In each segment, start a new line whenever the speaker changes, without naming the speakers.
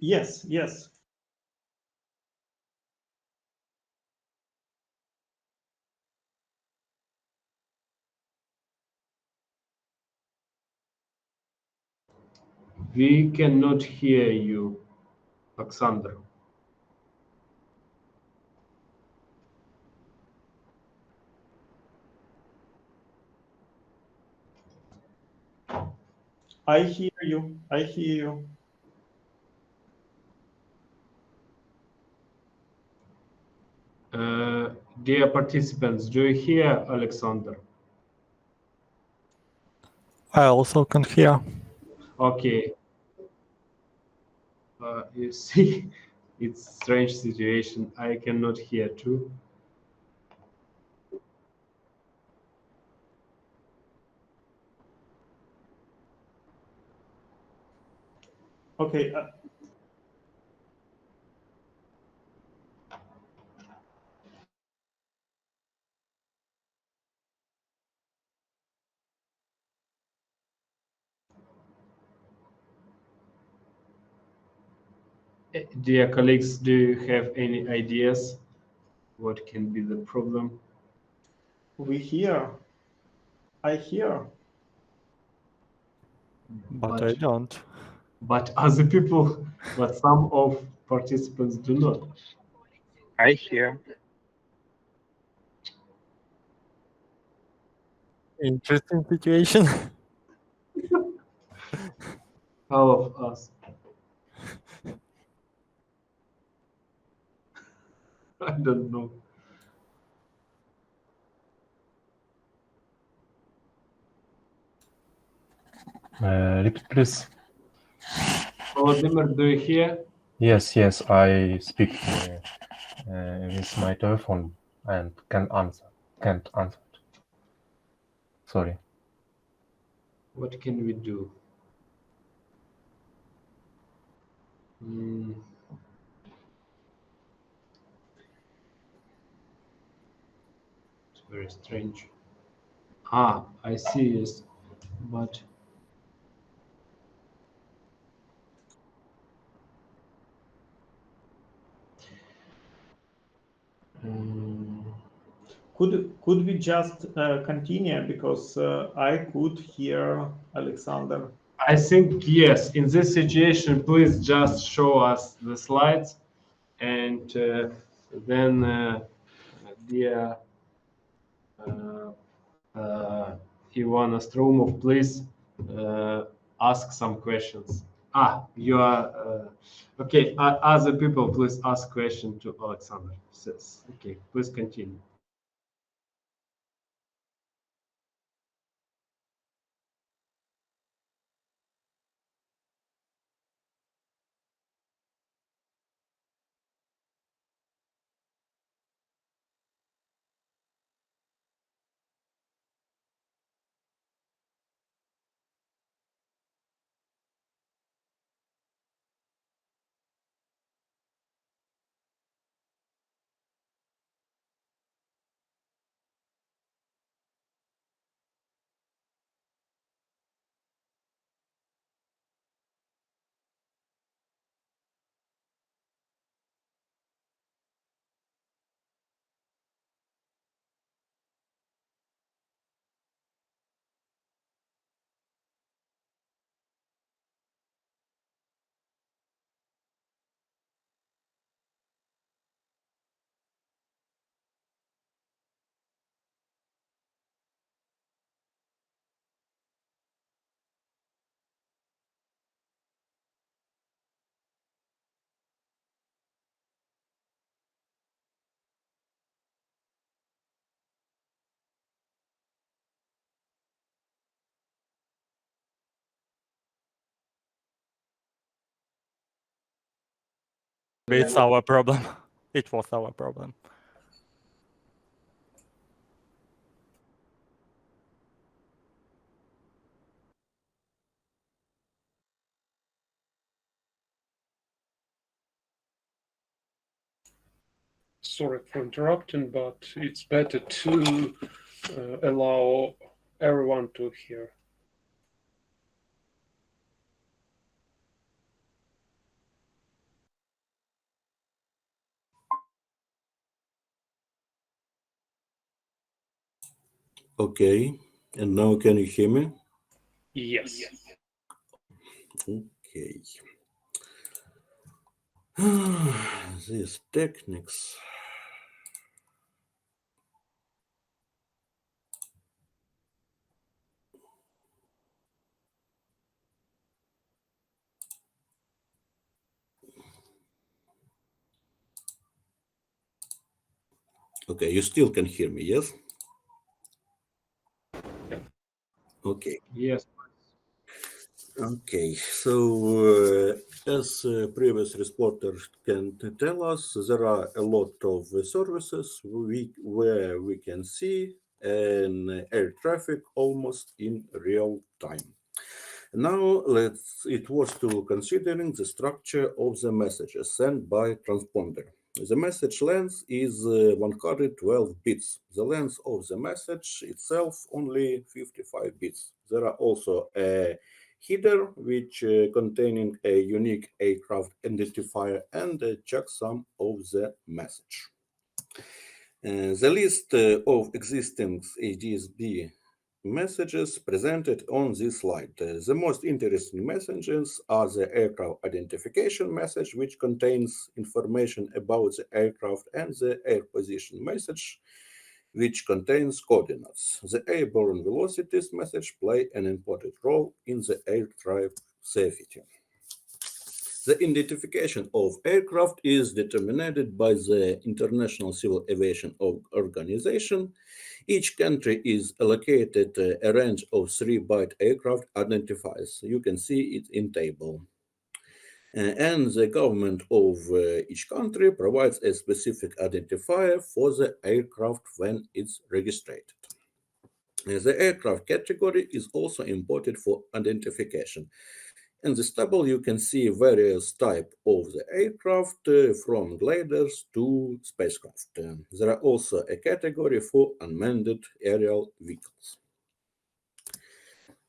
Yes, yes.
We cannot hear you, Alexander.
I hear you. I hear you.
Dear participants, do you hear Alexander?
I also can hear.
Okay. You see, it's a strange situation. I cannot hear too.
Okay.
Dear colleagues, do you have any ideas what can be the problem?
We hear. I hear.
But I don't.
But other people, but some of participants do not.
I hear.
Interesting situation.
All of us. I don't know.
Repeat, please.
Vladimir, do you hear?
Yes, I speak with my telephone and can't answer. Sorry.
What can we do? It's very strange. I see, yes, but
Could we just continue, because I could hear Alexander.
I think yes. In this situation, please just show us the slides, and then dear Ivan Astromov, please ask some questions. You are okay. Other people, please ask question to Alexander. Yes. Okay, please continue.
It's our problem. It was our problem.
Sorry for interrupting, but it's better to allow everyone to hear. 。 。
Okay. 。 . 。 . 。 . 。 . 。 。 . 。 。 。 . 。 。 。 。 。 。 。 。 。 。 。 。 。 。 。 。 。 。 . 。 。 。 。 。 . 。 。 . 。 。 . 。
Okay. And now can you hear me?
Yes.
Okay. These techniques. Okay, you still can hear me, yes? Okay.
Yes.
Okay, so as previous reporters can tell us, there are a lot of services where we can see an air traffic almost in real time. Now it was to considering the structure of the messages sent by transponder. The message length is 112 bits. The length of the message itself only 55 bits. There are also a header which containing a unique aircraft identifier and a checksum of the message. The list of existing ADSB messages presented on this slide. The most interesting messages are the aircraft identification message, which contains information about the aircraft, and the air position message, which contains coordinates. The airborne velocities message play an important role in the air traffic safety. The identification of aircraft is determined by the International Civil Aviation Organization. Each country is allocated a range of 3-byte aircraft identifiers. You can see it in table. And the government of each country provides a specific identifier for the aircraft when it's registered. The aircraft category is also important for identification. In this table, you can see various types of the aircraft, from gliders to spacecraft. There are also a category for unmanned aerial vehicles.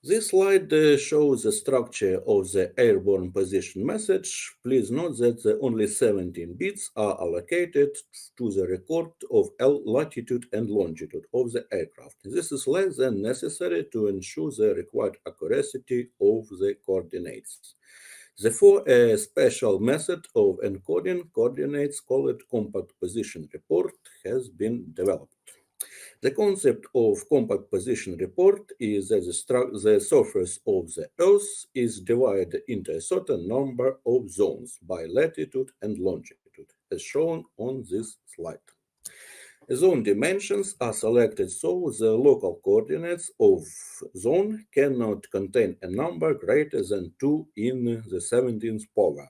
This slide shows the structure of the airborne position message. Please note that only 17 bits are allocated to the record of latitude and longitude of the aircraft. This is less than necessary to ensure the required accuracy of the coordinates. Therefore, a special method of encoding coordinates called compact position report has been developed. The concept of compact position report is that the surface of the Earth is divided into a certain number of zones by latitude and longitude, as shown on this slide. Zone dimensions are selected so the local coordinates of zone cannot contain a number greater than 2 in the 17th power.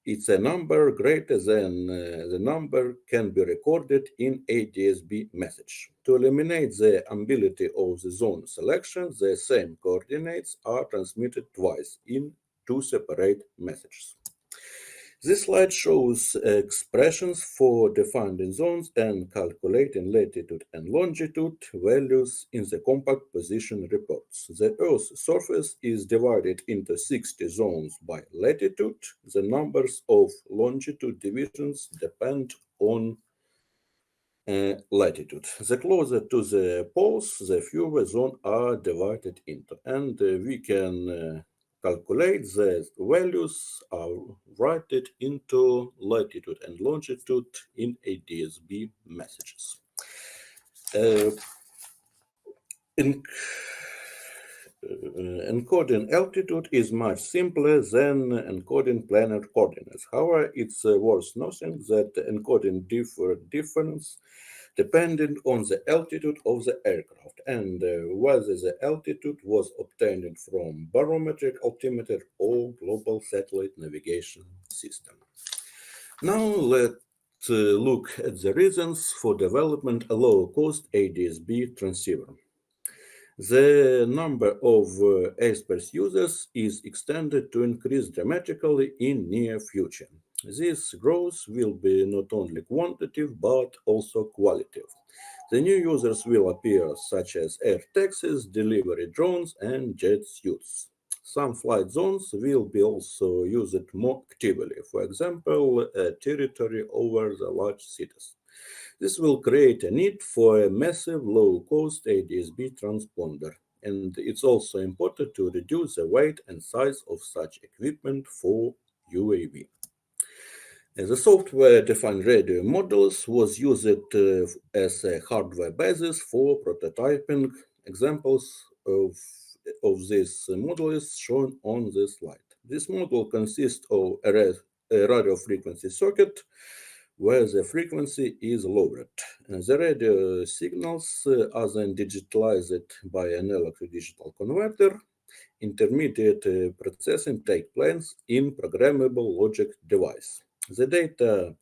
It's a number greater than the number can be recorded in ADSB message. To eliminate the ambiguity of the zone selection, the same coordinates are transmitted twice in 2 separate messages. This slide shows expressions for defining zones and calculating latitude and longitude values in the compact position reports. The Earth's surface is divided into 60 zones by latitude. The numbers of longitude divisions depend on latitude. The closer to the poles, the fewer zones are divided into, and we can calculate the values are written into latitude and longitude in ADSB messages. Encoding altitude is much simpler than encoding planar coordinates. However, it's worth noting that encoding difference depending on the altitude of the aircraft and whether the altitude was obtained from barometric altimeter or global satellite navigation system. Now let's look at the reasons for development a low-cost ADSB transceiver. The number of Aerospace users is extended to increase dramatically in near future. This growth will be not only quantitative but also qualitative. The new users will appear such as air taxis, delivery drones, and jet suits. Some flight zones will be also used more actively, for example, territory over the large cities. This will create a need for a massive low-cost ADS-B transponder, and it's also important to reduce the weight and size of such equipment for UAV. The software-defined radio modules was used as a hardware basis for prototyping. Examples of this module is shown on this slide. This module consists of a radio frequency circuit where the frequency is lowered. The radio signals are then digitalized by an electro-digital converter. Intermediate processing takes place in programmable logic device. The data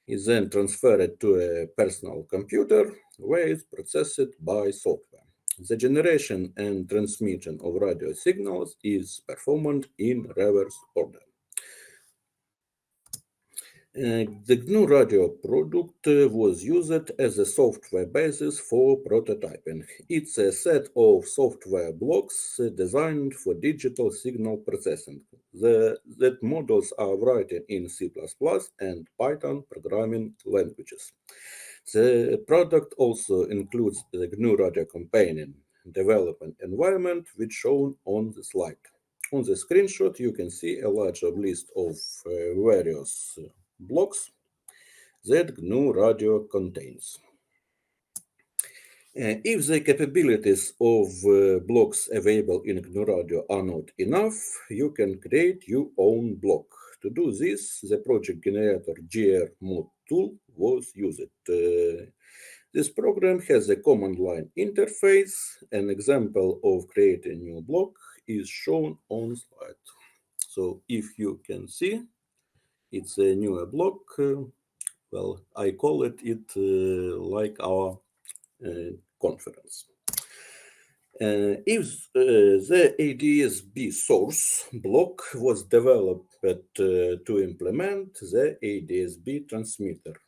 is then transferred to a personal computer where it's processed by software. The generation and transmission of radio signals is performed in reverse order. The GNU radio product was used as a software basis for prototyping. It's a set of software blocks designed for digital signal processing. The modules are written in C++ and Python programming languages. The product also includes the GNU radio companion development environment, which shown on the slide. On the screenshot, you can see a larger list of various blocks that GNU radio contains. If the capabilities of blocks available in GNU radio are not enough, you can create your own block. To do this, the project generator grmod tool was used. This program has a command line interface. An example of creating a new block is shown on slide. So if you can see, it's a new block. Well, I call it like our conference. If the ADS-B source block was developed to implement the ADS-B transmitter,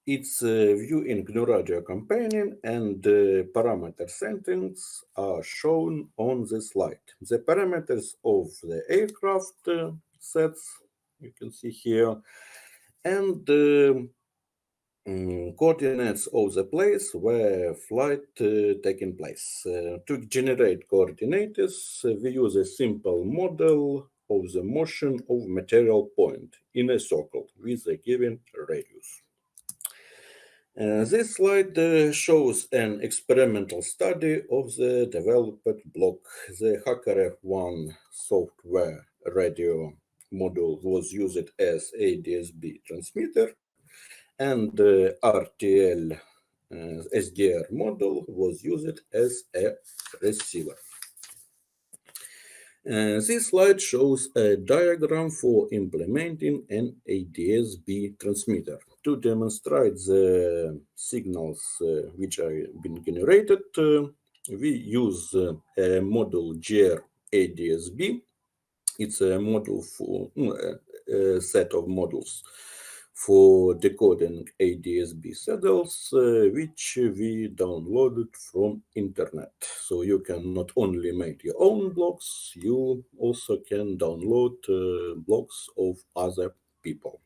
its view in GNU Radio Companion and parameter settings are shown on the slide. The parameters of the aircraft sets you can see here, and coordinates of the place where flight taking place. To generate coordinates, we use a simple model of the motion of material point in a circle with a given radius. This slide shows an experimental study of the developed block. The HackRF software radio module was used as ADS-B transmitter, and the RTL SDR module was used as a receiver. This slide shows a diagram for implementing an ADS-B transmitter. To demonstrate the signals which are being generated, we use a module GR ADS-B. It's a module for a set of modules for decoding ADS-B signals, which we downloaded from internet. So you can not only make your own blocks, you also can download blocks of other people.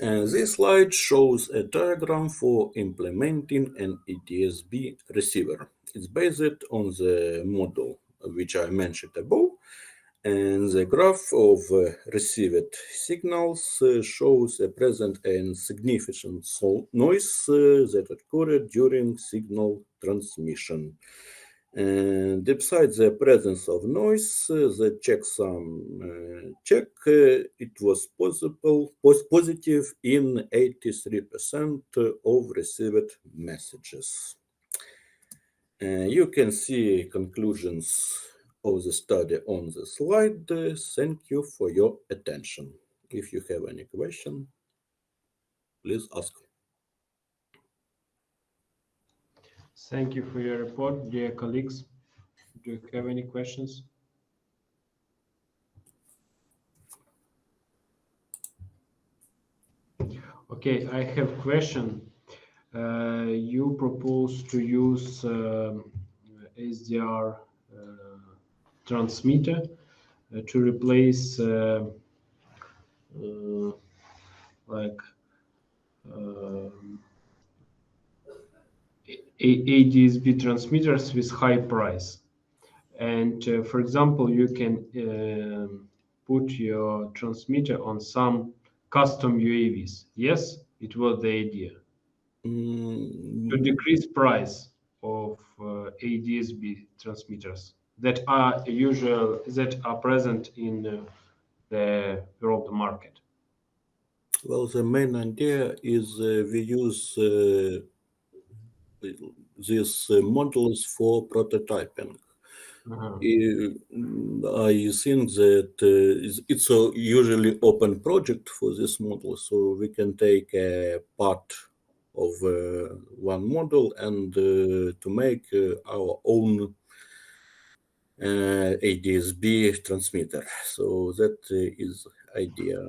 This slide shows a diagram for implementing an ADS-B receiver. It's based on the model which I mentioned above. And the graph of received signals shows a present and significant noise that occurred during signal transmission. And besides the presence of noise, the checksum check, it was positive in 83% of received messages. You can see conclusions of the study on the slide. Thank you for your attention. If you have any question, please ask.
Thank you for your report, dear colleagues. Do you have any questions? Okay, I have a question. You propose to use SDR transmitter to replace ADSB transmitters with high price. And for example, you can put your transmitter on some custom UAVs. Yes, it was the idea to decrease price of ADSB transmitters that are present in the world market.
Well, the main idea is we use these models for prototyping. I think that it's a usually open project for this model, so we can take a part of one model and to make our own ADSB transmitter. So that is idea.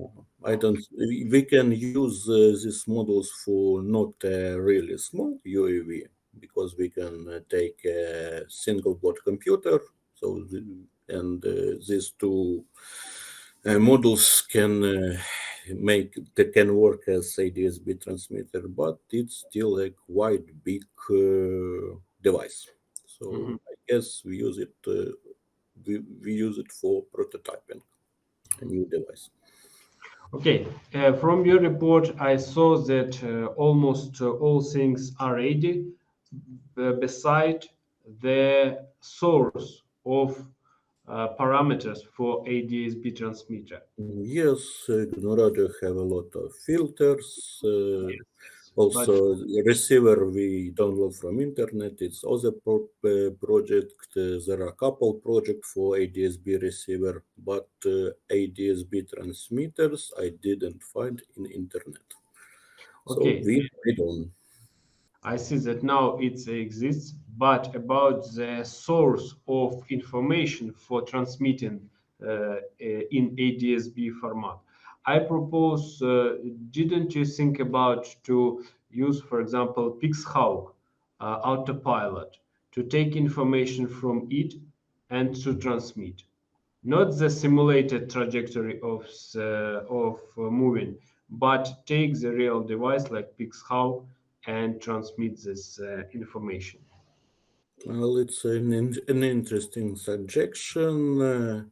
We can use these models for not a really small UAV because we can take a single board computer. So these two models can can work as ADSB transmitter, but it's still a quite big device. So I guess we use it. We use it for prototyping a new device.
Okay, from your report, I saw that almost all things are ready, beside the source of parameters for ADSB transmitter.
Yes, GNU Radio have a lot of filters. Also, the receiver we download from internet. It's other project. There are a couple projects for ADSB receiver, but ADSB transmitters I didn't find in internet.
Okay.
So we don't.
I see that now it exists, but about the source of information for transmitting in ADSB format, I propose, didn't you think about to use, for example, PixHawk autopilot to take information from it and to transmit? Not the simulated trajectory of moving, but take the real device like PixHawk and transmit this information.
Well, it's an interesting suggestion.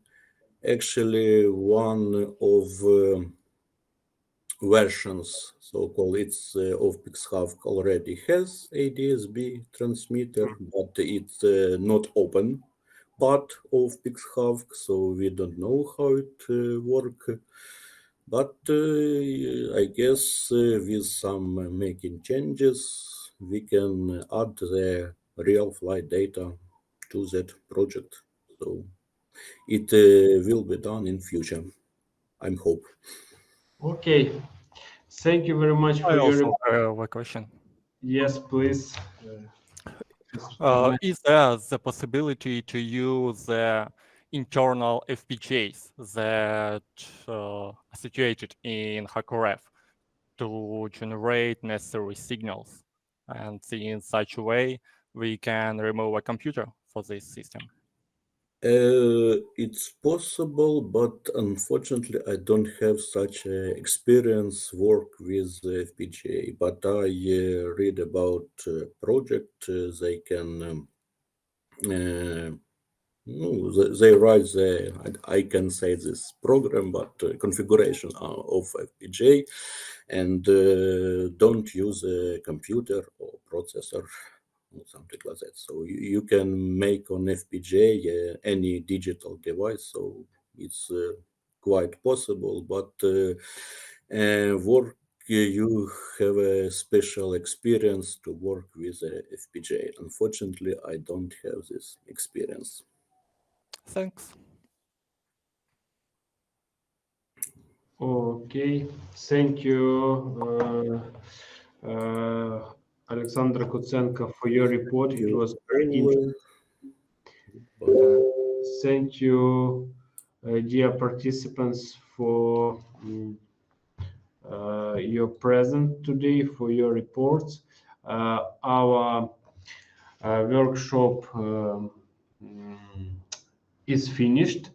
Actually, one of versions, so-called it's of PixHawk already has ADSB transmitter, but it's not open part of PixHawk, so we don't know how it works. But I guess with some making changes, we can add the real flight data to that project. So it will be done in future, I'm hope.
Okay, thank you very much for
I
your.
also have a question.
Yes, please.
Is there the possibility to use the internal FPGAs that are situated in HackRF to generate necessary signals? And in such a way, we can remove a computer for this system.
It's possible, but unfortunately, I don't have such experience work with FPGA. But I read about project. They can they write I can say this program, but configuration of FPGA, and don't use a computer or processor or something like that. So you can make on FPGA any digital device. So it's quite possible, but work you have a special experience to work with FPGA. Unfortunately, I don't have this experience.
Thanks.
Okay, thank you, Alexander Kutsenko, for your report. It was very interesting. Thank you, dear participants, for your presence today, for your reports. Our workshop is finished.